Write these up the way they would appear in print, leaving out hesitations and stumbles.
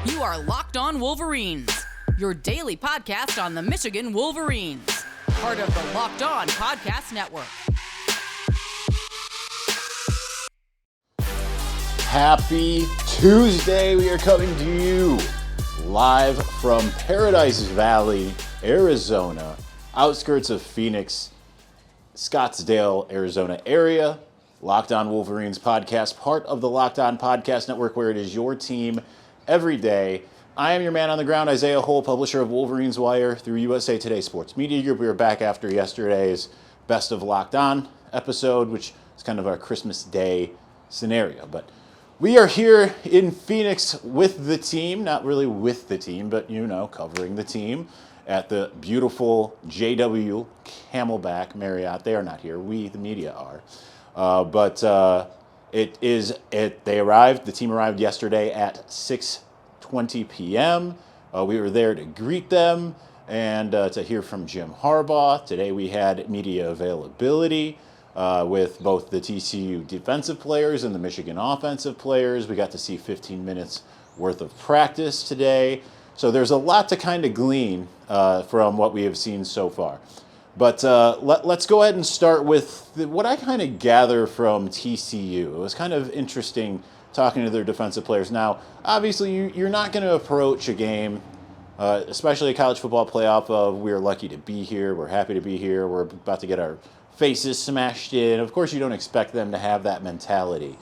You are Locked On Wolverines, your daily podcast on the Michigan Wolverines, part of the Locked On Podcast Network. Happy Tuesday. We are coming to you live from Paradise Valley, Arizona, outskirts of Phoenix, Scottsdale, Arizona area. Locked On Wolverines podcast, part of the Locked On Podcast Network, where it is your team every day. I am your man on the ground, Isaiah Hull, publisher of Wolverines Wire through USA Today Sports Media Group. We are back after yesterday's Best of Locked On episode, which is kind of our Christmas Day scenario. But we are here in Phoenix with the team, not really with the team, but, covering the team at the beautiful JW Camelback Marriott. They are not here. We, the media, are. The team arrived yesterday at 6:20 p.m. We were there to greet them and to hear from Jim Harbaugh. Today we had media availability with both the TCU defensive players and the Michigan offensive players. We got to see 15 minutes worth of practice today. So there's a lot to kind of glean from what we have seen so far. But let's go ahead and start with what I kind of gather from TCU. It was kind of interesting talking to their defensive players. Now, obviously, you're not going to approach a game, especially a college football playoff, of we're lucky to be here, we're happy to be here, we're about to get our faces smashed in. Of course, you don't expect them to have that mentality.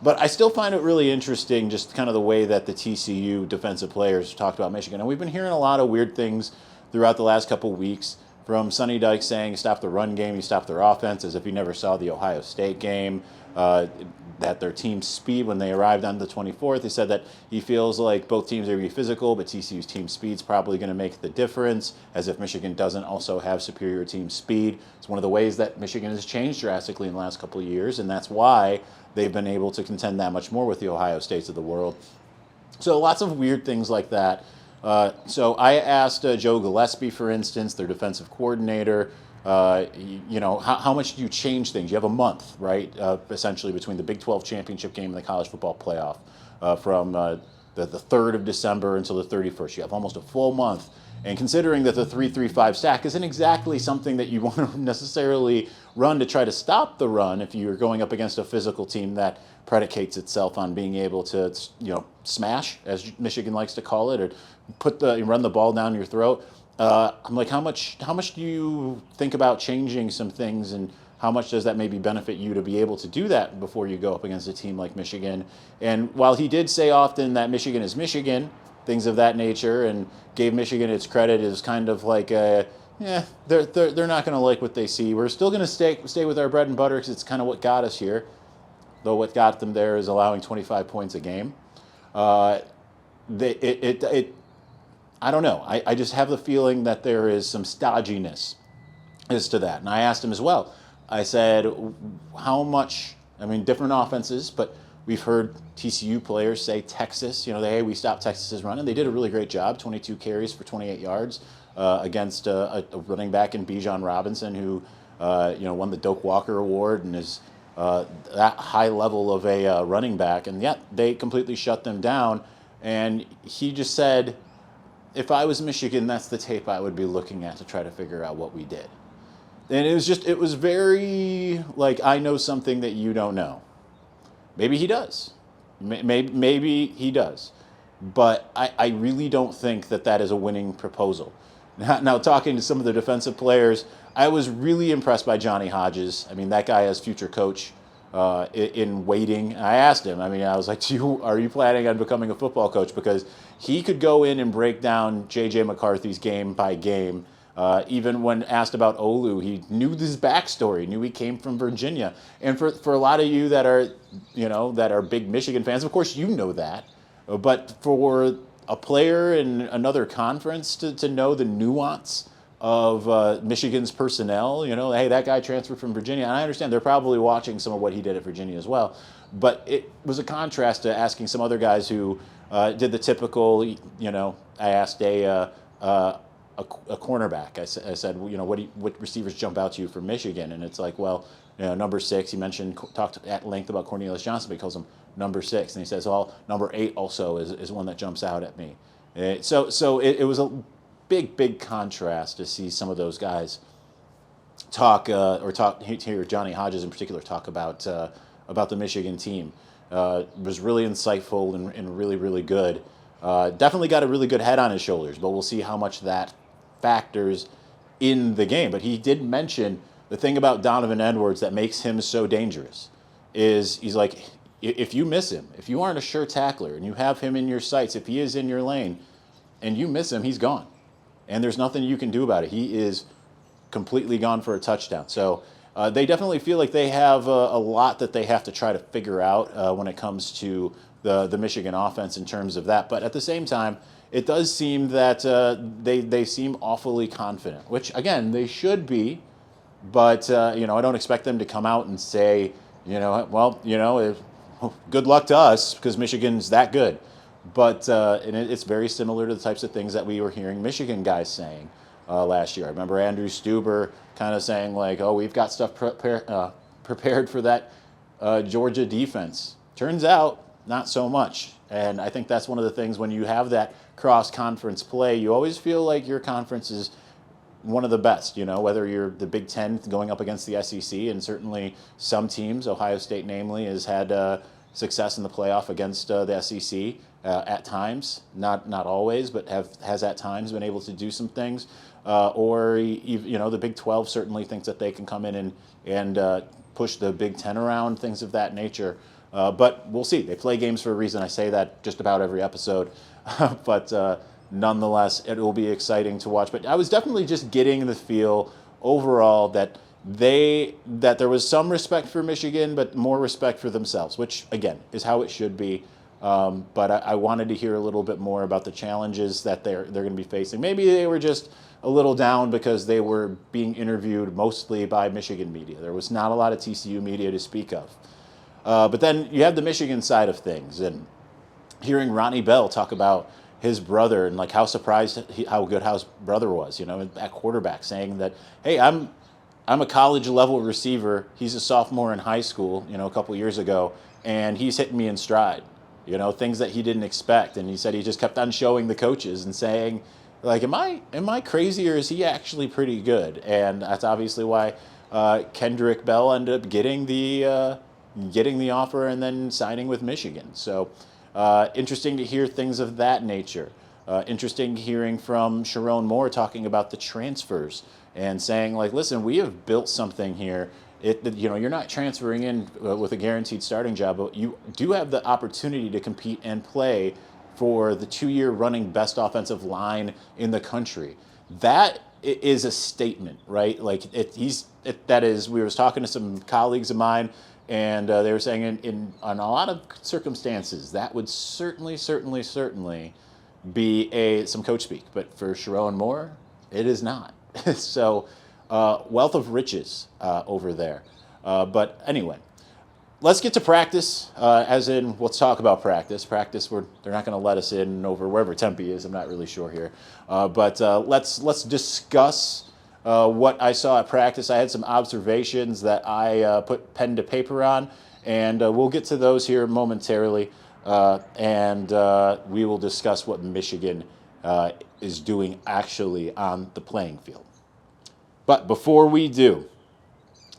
But I still find it really interesting, just kind of the way that the TCU defensive players talked about Michigan. And we've been hearing a lot of weird things throughout the last couple of weeks, from Sonny Dykes saying, stop the run game, you stop their offense, as if he never saw the Ohio State game, that their team's speed, when they arrived on the 24th, he said that he feels like both teams are going to be physical, but TCU's team speed's probably going to make the difference, as if Michigan doesn't also have superior team speed. It's one of the ways that Michigan has changed drastically in the last couple of years, and that's why they've been able to contend that much more with the Ohio States of the world. So lots of weird things like that. So I asked Joe Gillespie, for instance, their defensive coordinator, how much do you change things? You have a month, right, essentially between the Big 12 championship game and the college football playoff from the 3rd of December until the 31st. You have almost a full month. And considering that the 3-3-5 stack isn't exactly something that you want to necessarily run to try to stop the run if you're going up against a physical team that predicates itself on being able to, smash, as Michigan likes to call it, or run the ball down your throat. I'm like, how much do you think about changing some things, and how much does that maybe benefit you to be able to do that before you go up against a team like Michigan? And while he did say often that Michigan is Michigan, things of that nature, and gave Michigan its credit as kind of like they're not going to like what they see. We're still going to stay with our bread and butter because it's kind of what got us here, though what got them there is allowing 25 points a game. I don't know. I just have the feeling that there is some stodginess as to that. And I asked him as well. I said, how much, different offenses, but we've heard TCU players say Texas, we stopped Texas's run, and they did a really great job, 22 carries for 28 yards against a running back in Bijan Robinson who, won the Doak Walker Award and is that high level of a running back. And yet they completely shut them down. And he just said, if I was Michigan, that's the tape I would be looking at to try to figure out what we did. And it was very like, I know something that you don't know. Maybe he does. Maybe he does. But I really don't think that is a winning proposal. Now, talking to some of the defensive players, I was really impressed by Johnny Hodges. That guy as future coach in waiting. I asked him, I was like, are you planning on becoming a football coach? Because he could go in and break down J.J. McCarthy's game by game. Even when asked about Olu, he knew his backstory, knew he came from Virginia. And for a lot of you that are big Michigan fans, of course you know that. But for a player in another conference to know the nuance of Michigan's personnel, hey, that guy transferred from Virginia. And I understand they're probably watching some of what he did at Virginia as well. But it was a contrast to asking some other guys who did the typical, I asked a cornerback. I said, what receivers jump out to you from Michigan? And it's like, well, number 6, he talked at length about Cornelius Johnson, but he calls him number 6. And he says, "Oh, number 8 also is one that jumps out at me." So it was a big contrast to see some of those guys hear Johnny Hodges in particular talk about the Michigan team. It was really insightful and really good. Definitely got a really good head on his shoulders, but we'll see how much that factors in the game. But he did mention the thing about Donovan Edwards that makes him so dangerous is he's like, if you miss him, if you aren't a sure tackler and you have him in your sights, if he is in your lane and you miss him, he's gone. And there's nothing you can do about it. He is completely gone for a touchdown. So they definitely feel like they have a lot that they have to try to figure out when it comes to the Michigan offense in terms of that. But at the same time, it does seem that they seem awfully confident, which, again, they should be. But, I don't expect them to come out and say, good luck to us because Michigan's that good. But and it's very similar to the types of things that we were hearing Michigan guys saying last year. I remember Andrew Stuber kind of saying, like, oh, we've got stuff prepared for that Georgia defense. Turns out, not so much. And I think that's one of the things when you have that cross-conference play, you always feel like your conference is one of the best, whether you're the Big Ten going up against the SEC, and certainly some teams, Ohio State namely, has had success in the playoff against the SEC at times, not always, but has at times been able to do some things. Or the Big 12 certainly thinks that they can come in and push the Big Ten around, things of that nature. But we'll see. They play games for a reason. I say that just about every episode. But nonetheless, it will be exciting to watch. But I was definitely just getting the feel overall that there was some respect for Michigan, but more respect for themselves, which, again, is how it should be. But I wanted to hear a little bit more about the challenges that they're going to be facing. Maybe they were just a little down because they were being interviewed mostly by Michigan media. There was not a lot of TCU media to speak of. But then you have the Michigan side of things, and hearing Ronnie Bell talk about his brother and like how surprised how good his brother was, at quarterback, saying that, hey, I'm a college level receiver. He's a sophomore in high school, a couple years ago, and he's hitting me in stride. Things that he didn't expect. And he said he just kept on showing the coaches and saying, like, am I crazy, or is he actually pretty good? And that's obviously why Kendrick Bell ended up getting the offer and then signing with Michigan. So interesting to hear things of that nature. Interesting hearing from Sharon Moore talking about the transfers and saying, like, listen, we have built something here. You're not transferring in with a guaranteed starting job, but you do have the opportunity to compete and play for the 2-year running best offensive line in the country. That is a statement, right? Like we were talking to some colleagues of mine, and they were saying in a lot of circumstances that would certainly be some coach speak, but for Sharon Moore, it is not. So wealth of riches over there. But anyway, let's get to practice, let's talk about practice. They're not going to let us in over wherever Tempe is. I'm not really sure here. But let's discuss what I saw at practice. I had some observations that I put pen to paper on, and we'll get to those here momentarily. And we will discuss what Michigan is doing actually on the playing field. But before we do,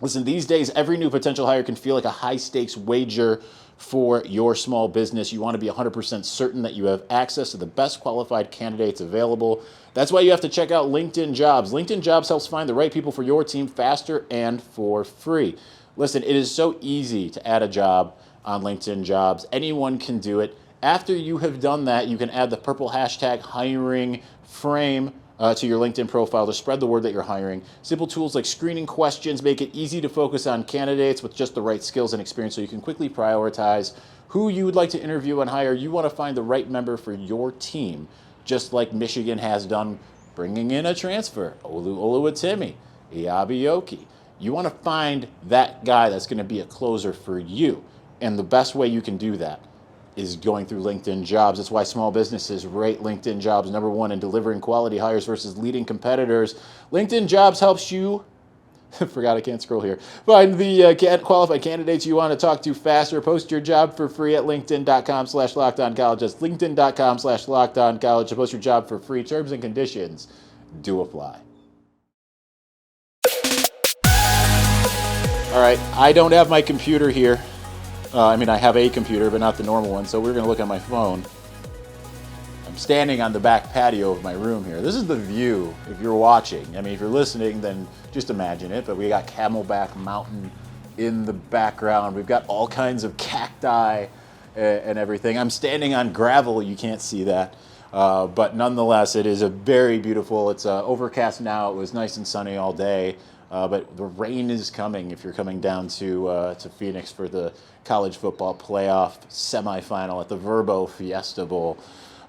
listen, these days, every new potential hire can feel like a high-stakes wager for your small business. You want to be 100% certain that you have access to the best qualified candidates available. That's why you have to check out LinkedIn Jobs. LinkedIn Jobs helps find the right people for your team faster and for free. Listen, it is so easy to add a job on LinkedIn Jobs. Anyone can do it. After you have done that, you can add the purple hashtag hiring frame to your LinkedIn profile to spread the word that you're hiring. Simple tools like screening questions make it easy to focus on candidates with just the right skills and experience, so you can quickly prioritize who you would like to interview and hire. You want to find the right member for your team, just like Michigan has done, bringing in a transfer, Oluwatimi, Iabioki. You want to find that guy that's going to be a closer for you. And the best way you can do that is going through LinkedIn Jobs. That's why small businesses rate LinkedIn Jobs #1 in delivering quality hires versus leading competitors. LinkedIn Jobs helps you Forgot I can't scroll here. Find the qualified candidates you want to talk to faster. Post your job for free at linkedin.com/lockedoncollege. That's linkedin.com/lockedoncollege to post your job for free. Terms and conditions do apply. All right, I don't have my computer here. I have a computer, but not the normal one, so we're going to look at my phone. I'm standing on the back patio of my room here. This is the view if you're watching. If you're listening, then just imagine it, but we got Camelback Mountain in the background. We've got all kinds of cacti and everything. I'm standing on gravel. You can't see that. But nonetheless, it is a very beautiful. It's overcast now. It was nice and sunny all day. But the rain is coming if you're coming down to Phoenix for the college football playoff semifinal at the Vrbo Fiesta Bowl.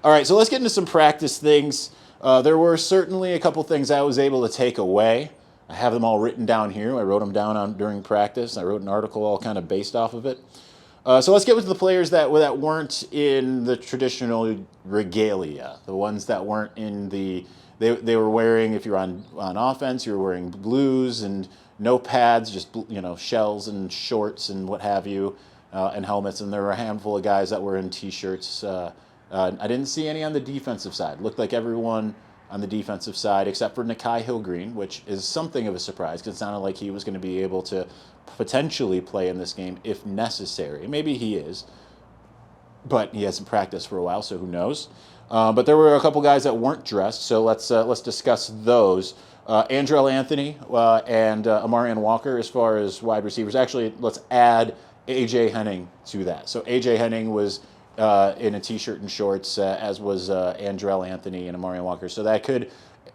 All right, so let's get into some practice things. There were certainly a couple things I was able to take away. I have them all written down here. I wrote them down during practice. I wrote an article all kind of based off of it. So let's get with the players that weren't in the traditional regalia, the ones that weren't in the... They were wearing, if you're on offense, you were wearing blues and no pads, just shells and shorts and what have you, and helmets. And there were a handful of guys that were in T-shirts. I didn't see any on the defensive side. Looked like everyone on the defensive side except for Nakai Hillgreen, which is something of a surprise because it sounded like he was going to be able to potentially play in this game if necessary. Maybe he is, but he hasn't practiced for a while, so who knows? But there were a couple guys that weren't dressed, so let's discuss those. Andrell Anthony and Amarian Walker as far as wide receivers. Actually, let's add A.J. Henning to that. So A.J. Henning was in a T-shirt and shorts, as was Andrell Anthony and Amarian Walker. So that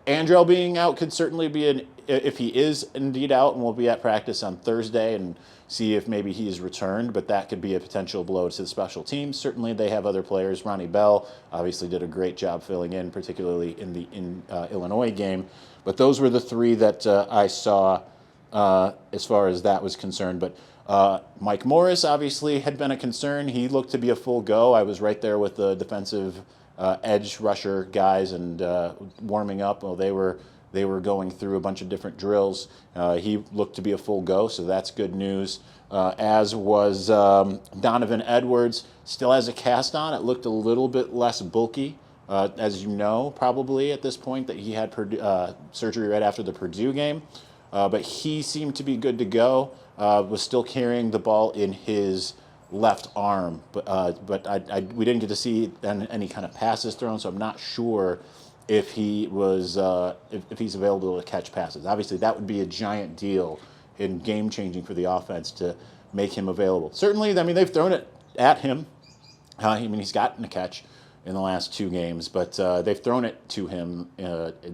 Andrell being out could certainly be if he is indeed out, and we'll be at practice on Thursday and see if maybe he is returned, but that could be a potential blow to the special teams. Certainly they have other players. Ronnie Bell obviously did a great job filling in, particularly in the Illinois game. But those were the three that I saw as far as that was concerned. But Mike Morris obviously had been a concern. He looked to be a full go. I was right there with the defensive edge rusher guys and warming up. Well, they were going through a bunch of different drills. He looked to be a full go, so that's good news. As was Donovan Edwards, still has a cast on. It looked a little bit less bulky, as you know, probably at this point, that he had surgery right after the Purdue game. But he seemed to be good to go. Was still carrying the ball in his left arm, but we didn't get to see any kind of passes thrown, so I'm not sure if he was if he's available to catch passes. Obviously, that would be a giant deal and game-changing for the offense to make him available. Certainly, they've thrown it at him. He's gotten a catch in the last two games, but they've thrown it to him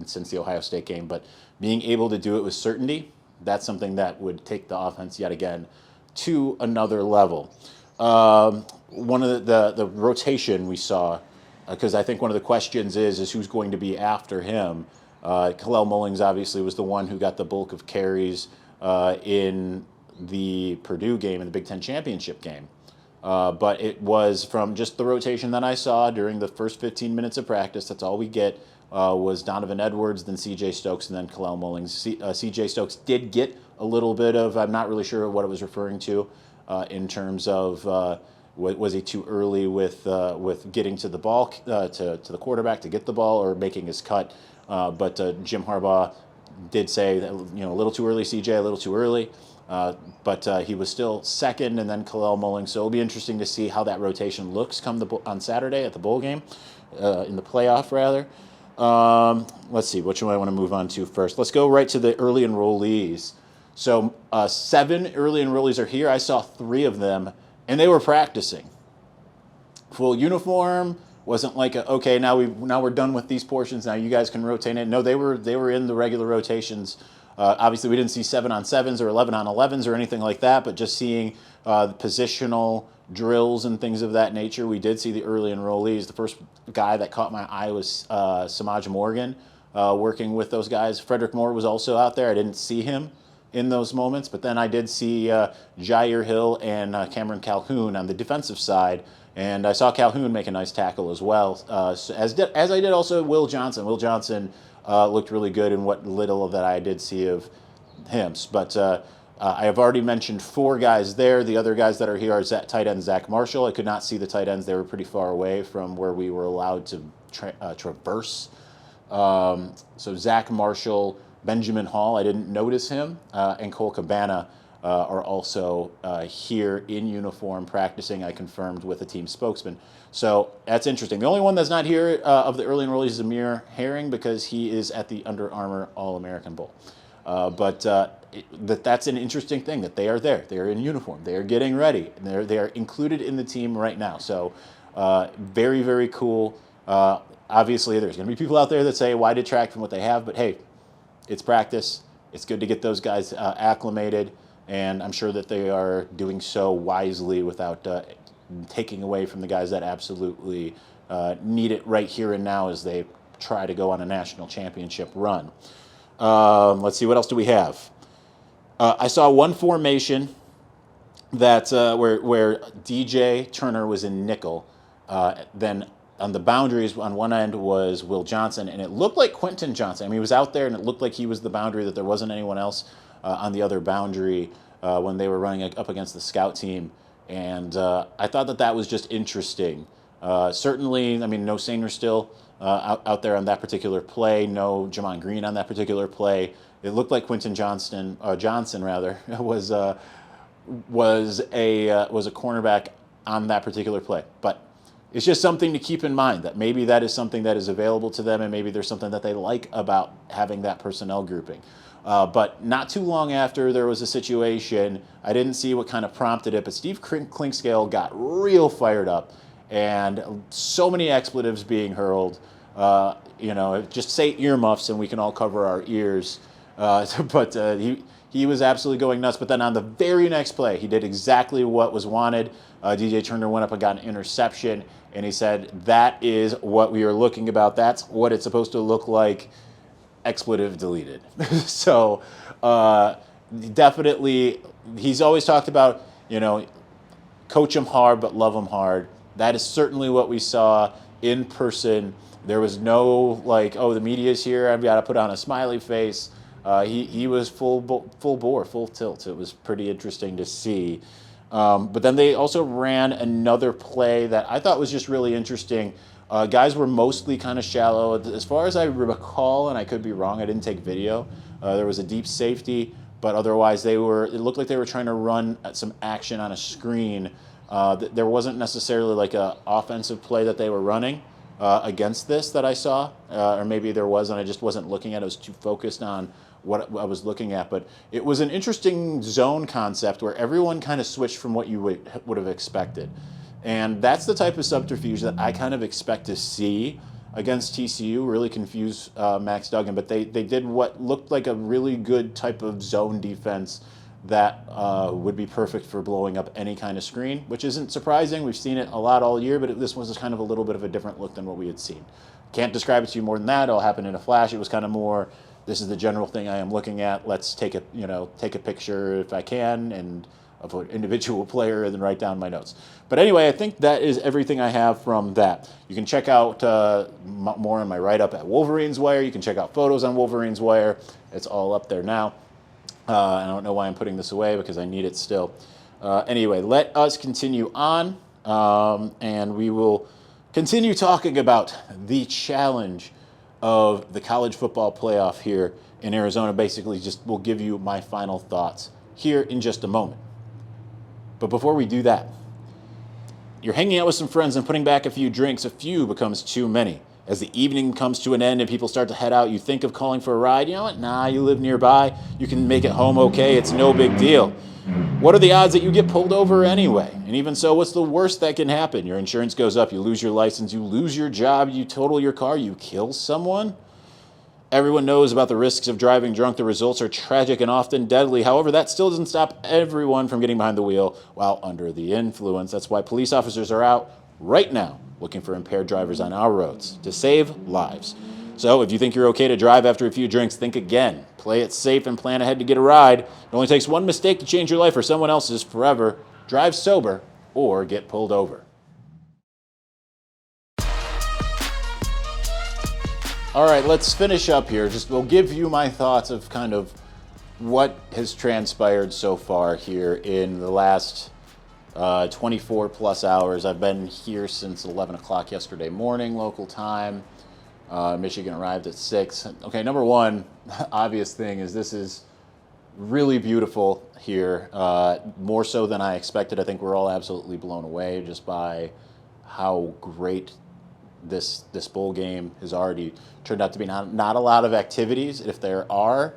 since the Ohio State game. But being able to do it with certainty, that's something that would take the offense yet again to another level. One of the rotation we saw, because I think one of the questions is who's going to be after him. Kalel Mullings obviously was the one who got the bulk of carries in the Purdue game, in the Big Ten championship game. But it was from just the rotation that I saw during the first 15 minutes of practice. That's all we get. Was Donovan Edwards, then C.J. Stokes, and then Kalel Mullings. C.J. Stokes did get a little bit of, I'm not really sure what it was referring to in terms of was he too early with getting to the ball, to the quarterback to get the ball or making his cut. But Jim Harbaugh did say that, a little too early, C.J., a little too early. But he was still second, and then Kalel Mullings. So it'll be interesting to see how that rotation looks on Saturday at the bowl game, in the playoff, rather. Let's see, which one I want to move on to first. Let's go right to the early enrollees. So 7 early enrollees are here. I saw 3 of them, and they were practicing. Full uniform. Wasn't like okay, now we're done with these portions. Now you guys can rotate it. No, they were in the regular rotations. Obviously, we didn't see 7-on-7s or 11-on-11s or anything like that, but just seeing positional drills and things of that nature. We did see the early enrollees. The first guy that caught my eye was Samaj Morgan working with those guys. Frederick Moore was also out there. I didn't see him in those moments, but then I did see Jair Hill and Cameron Calhoun on the defensive side, and I saw Calhoun make a nice tackle as well, as I did also Will Johnson. Will Johnson looked really good in what little that I did see of him. But I have already mentioned 4 guys there. The other guys that are here are tight end Zach Marshall. I could not see the tight ends. They were pretty far away from where we were allowed to traverse. So Zach Marshall, Benjamin Hall, I didn't notice him, and Cole Cabana are also here in uniform practicing. I confirmed with a team spokesman. So that's interesting. The only one that's not here of the early enrollees is Amir Herring because he is at the Under Armour All-American Bowl. That's an interesting thing that they are there. They are in uniform. They are getting ready. And they are included in the team right now. So very, very cool. Obviously, there's going to be people out there that say, why detract from what they have? But hey, it's practice. It's good to get those guys acclimated. And I'm sure that they are doing so wisely without taking away from the guys that absolutely need it right here and now as they try to go on a national championship run. Let's see, what else do we have? I saw one formation that where DJ Turner was in nickel. Then on the boundaries, on one end was Will Johnson, and it looked like Quentin Johnson. I mean, he was out there, and it looked like he was the boundary, that there wasn't anyone else on the other boundary when they were running up against the scout team. And I thought that was just interesting. Certainly, I mean, no Sainer still out there on that particular play. No Jamon Green on that particular play. It looked like Quentin Johnson was a cornerback on that particular play. But it's just something to keep in mind, that maybe that is something that is available to them, and maybe there's something that they like about having that personnel grouping. But not too long after, there was a situation, I didn't see what kind of prompted it, but Steve Clinkscale got real fired up, and so many expletives being hurled. Just say earmuffs and we can all cover our ears. But he was absolutely going nuts. But then on the very next play, he did exactly what was wanted. DJ Turner went up and got an interception, and he said, that is what we are looking about. That's what it's supposed to look like. Expletive deleted. So definitely, he's always talked about, coach them hard but love them hard. That is certainly what we saw in person. There was no the media's here, I've got to put on a smiley face. He was full bore, full tilt. It was pretty interesting to see. But then they also ran another play that I thought was just really interesting. Guys were mostly kind of shallow. As far as I recall, and I could be wrong, I didn't take video, there was a deep safety, but otherwise it looked like they were trying to run some action on a screen. There wasn't necessarily like an offensive play that they were running against this that I saw, or maybe there was and I just wasn't looking at it. I was too focused on what I was looking at. But it was an interesting zone concept where everyone kind of switched from what you would have expected. And that's the type of subterfuge that I kind of expect to see against TCU, really confuse Max Duggan. But they did what looked like a really good type of zone defense that would be perfect for blowing up any kind of screen, which isn't surprising. We've seen it a lot all year, but this was kind of a little bit of a different look than what we had seen. Can't describe it to you more than that. It'll happen in a flash. It was kind of more, this is the general thing I am looking at. Let's take a picture if I can, and of an individual player, and then write down my notes. But anyway, I think that is everything I have from that. You can check out more on my write-up at Wolverines Wire. You can check out photos on Wolverines Wire. It's all up there now. I don't know why I'm putting this away, because I need it still. Anyway, let us continue on, and we will continue talking about the challenge of the college football playoff here in Arizona. Basically, just will give you my final thoughts here in just a moment. But before we do that, you're hanging out with some friends and putting back a few drinks. A few becomes too many. As the evening comes to an end and people start to head out, you think of calling for a ride. You know what? Nah, you live nearby. You can make it home okay. It's no big deal. What are the odds that you get pulled over anyway? And even so, what's the worst that can happen? Your insurance goes up, you lose your license, you lose your job, you total your car, you kill someone? Everyone knows about the risks of driving drunk. The results are tragic and often deadly. However, that still doesn't stop everyone from getting behind the wheel while under the influence. That's why police officers are out right now looking for impaired drivers on our roads to save lives. So if you think you're okay to drive after a few drinks, think again. Play it safe and plan ahead to get a ride. It only takes one mistake to change your life or someone else's forever. Drive sober or get pulled over. All right, let's finish up here. We'll give you my thoughts of kind of what has transpired so far here in the last 24 plus hours. I've been here since 11 o'clock yesterday morning, local time. Michigan arrived at 6. Okay, number one, obvious thing is this is really beautiful here, more so than I expected. I think we're all absolutely blown away just by how great this bowl game has already turned out to be. Not a lot of activities, if there are,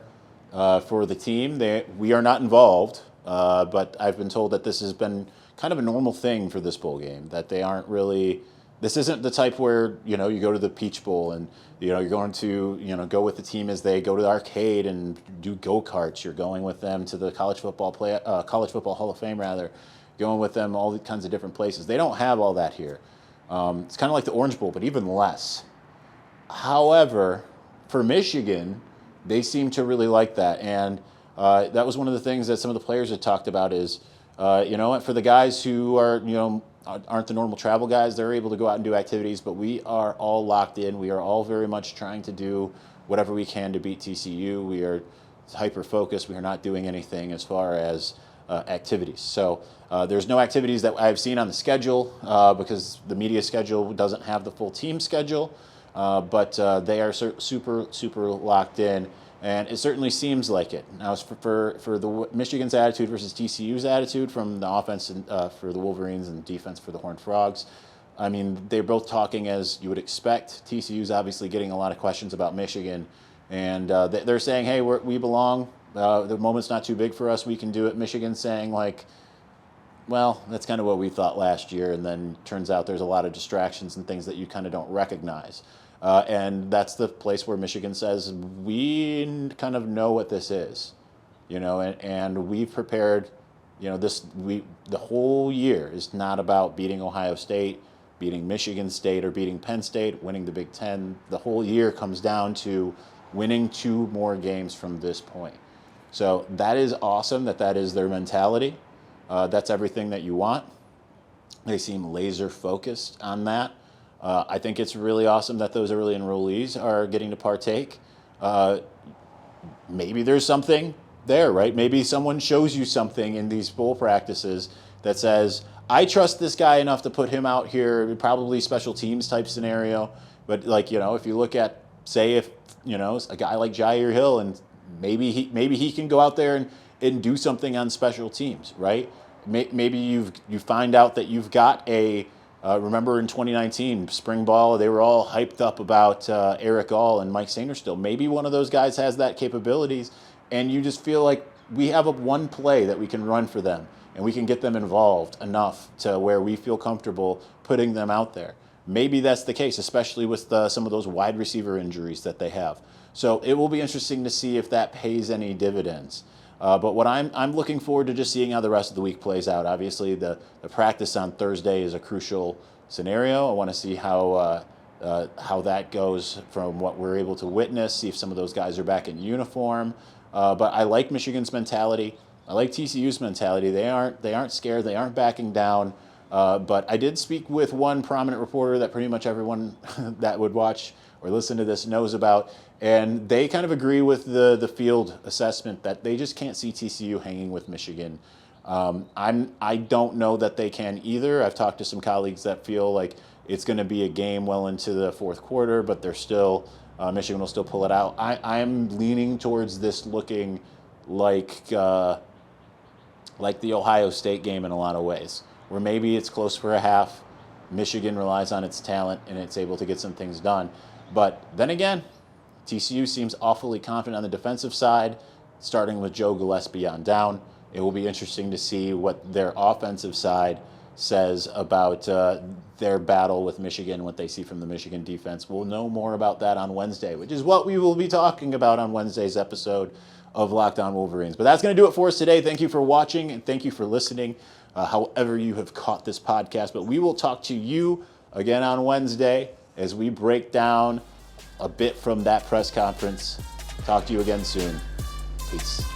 for the team. We are not involved, but I've been told that this has been kind of a normal thing for this bowl game, that they aren't really, this isn't the type where, you go to the Peach Bowl and, you're going to, go with the team as they go to the arcade and do go-karts. You're going with them to the College Football Hall of Fame, rather, going with them all kinds of different places. They don't have all that here. It's kind of like the Orange Bowl, but even less. However, for Michigan, they seem to really like that. And that was one of the things that some of the players had talked about is, for the guys who are, aren't the normal travel guys, they're able to go out and do activities, but we are all locked in. We are all very much trying to do whatever we can to beat TCU. We are hyper-focused. We are not doing anything as far as activities. So there's no activities that I've seen on the schedule because the media schedule doesn't have the full team schedule, but they are super, super locked in. And it certainly seems like it. Now, for the Michigan's attitude versus TCU's attitude from the offense and, for the Wolverines and defense for the Horned Frogs, I mean, they're both talking as you would expect. TCU's obviously getting a lot of questions about Michigan. And they're saying, hey, we belong. The moment's not too big for us. We can do it. Michigan's saying, like, well, that's kind of what we thought last year. And then turns out there's a lot of distractions and things that you kind of don't recognize. And that's the place where Michigan says, we kind of know what this is, and we've prepared, the whole year is not about beating Ohio State, beating Michigan State, or beating Penn State, winning the Big Ten. The whole year comes down to winning 2 more games from this point. So that is awesome that is their mentality. That's everything that you want. They seem laser focused on that. I think it's really awesome that those early enrollees are getting to partake. Maybe there's something there, right? Maybe someone shows you something in these bowl practices that says, I trust this guy enough to put him out here, probably special teams type scenario. But if you look at, say, if, a guy like Jair Hill, and maybe he can go out there and do something on special teams, right? Maybe you find out that you've got a, remember in 2019, spring ball, they were all hyped up about Eric All and Mike Sainristil. Maybe one of those guys has that capabilities, and you just feel like we have one play that we can run for them, and we can get them involved enough to where we feel comfortable putting them out there. Maybe that's the case, especially with some of those wide receiver injuries that they have. So it will be interesting to see if that pays any dividends. But what I'm looking forward to just seeing how the rest of the week plays out. Obviously, the practice on Thursday is a crucial scenario. I want to see how that goes from what we're able to witness, see if some of those guys are back in uniform. But I like Michigan's mentality. I like TCU's mentality. They aren't scared. They aren't backing down. But I did speak with one prominent reporter that pretty much everyone that would watch or listen to this knows about, and they kind of agree with the field assessment that they just can't see TCU hanging with Michigan. I don't know that they can either. I've talked to some colleagues that feel like it's going to be a game well into the fourth quarter, but they're still Michigan will still pull it out. I'm leaning towards this looking like the Ohio State game in a lot of ways, where maybe it's close for a half. Michigan relies on its talent and it's able to get some things done. But then again, TCU seems awfully confident on the defensive side, starting with Joe Gillespie on down. It will be interesting to see what their offensive side says about their battle with Michigan, what they see from the Michigan defense. We'll know more about that on Wednesday, which is what we will be talking about on Wednesday's episode of Locked On Wolverines. But that's going to do it for us today. Thank you for watching and thank you for listening, however you have caught this podcast. But we will talk to you again on Wednesday as we break down a bit from that press conference. Talk to you again soon. Peace.